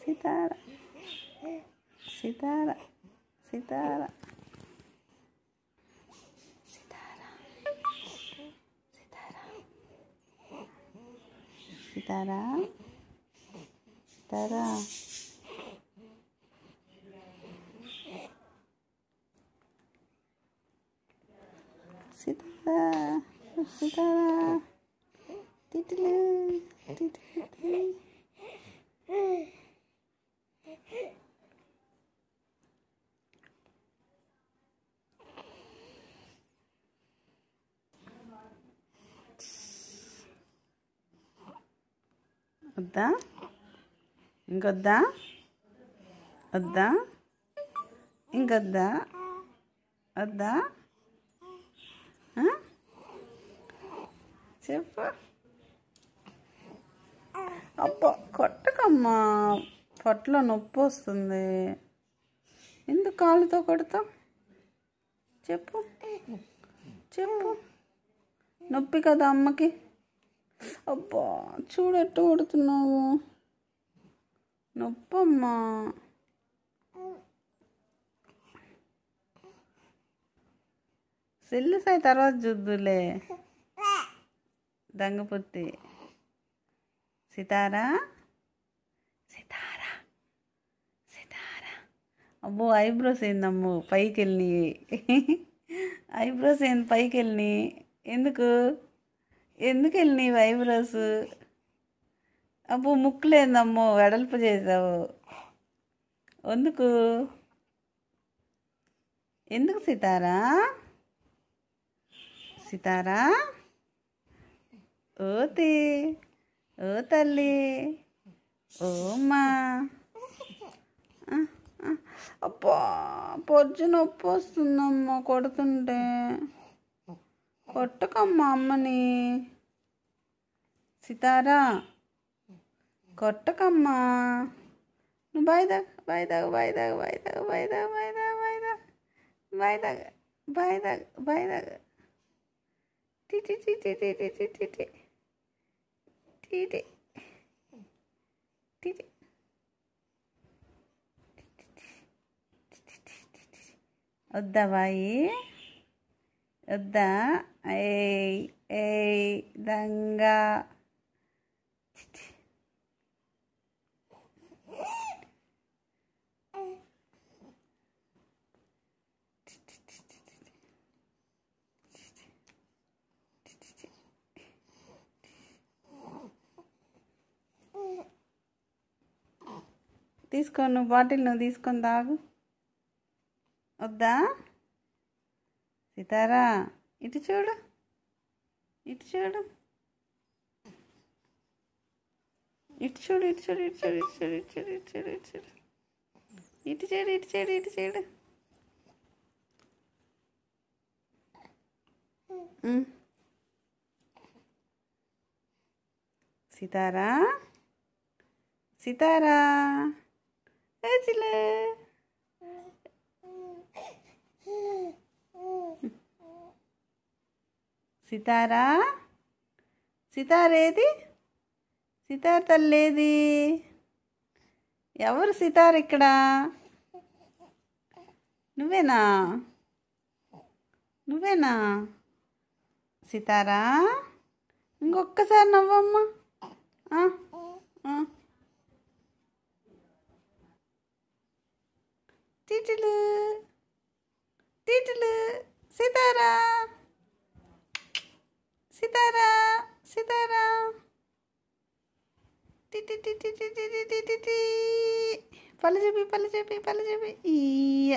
సితార సితార సితార సితార సితార సితార సితార సితార సితార తిట్లు తిట్లు వద్దా ఇంకొద్దా వద్దా ఇంకొద్దా వద్దా చెప్పు అబ్బా కొట్టకమ్మా పొట్టలో నొప్పి వస్తుంది ఎందుకు కాలుతో కొడతావు చెప్పు చెప్పు నొప్పి కదా అమ్మకి అబ్బా చూడట్టు కొడుతున్నావు నొప్పమ్మా సెల్లు సాయి తర్వాత చూద్దులే దంగపుత్తి సితారా సితారా సితారా అబ్బో ఐబ్రోస్ ఏందమ్మో పైకి వెళ్ళినాయి ఐబ్రోస్ ఏంది పైకి వెళ్ళినాయి ఎందుకు వెళ్ళినాయి ఐబ్రోస్ అబ్బో ముక్కులేందమ్మో వెడల్పు చేసావు ఎందుకు సితారా సితారా ఓతి ఓ తల్లి ఓమ్మా అబ్బా పొజ్జు నొప్పి వస్తుందమ్మా కొడుతుంటే కొట్టకమ్మా అమ్మని సితారా కొట్టకమ్మా నువ్వు బయదాగ బయదాగ బయదాగ బయదాగ బయదాగ బయదాగ బయదాగ బయదాగ బయదాగ టిటి టిటి టిటి టిటి టిటి టిటి వద్దా బాయి వద్దా ఏయ్ ఏయ్ దంగా తీసుకో నువ్వు బాటిల్ నువ్వు తీసుకొని తాగు వద్దా సితారా ఇటు చూడు ఇటు చూడు ఇటు చూడు ఇటు చూడు ఇటు చూడు ఇటు చూడు ఇటు చూడు ఇటు చూడు ఇటు చూడు ఇటు చూడు ఇటు చూడు ఇటు చూడు సితారా సితారా సితారా సితారేది సితార్ తల్లేది ఎవరు సితార్ ఇక్కడ నువ్వేనా నువ్వేనా సితారా ఇంకొక్కసారి నవ్వమ్మా టీటిలు టీటిలు సితారా సితారా సితారా టిటి టిటి టిటి టిటి టిటి పళ్ళు చెప్పి ఇయ్య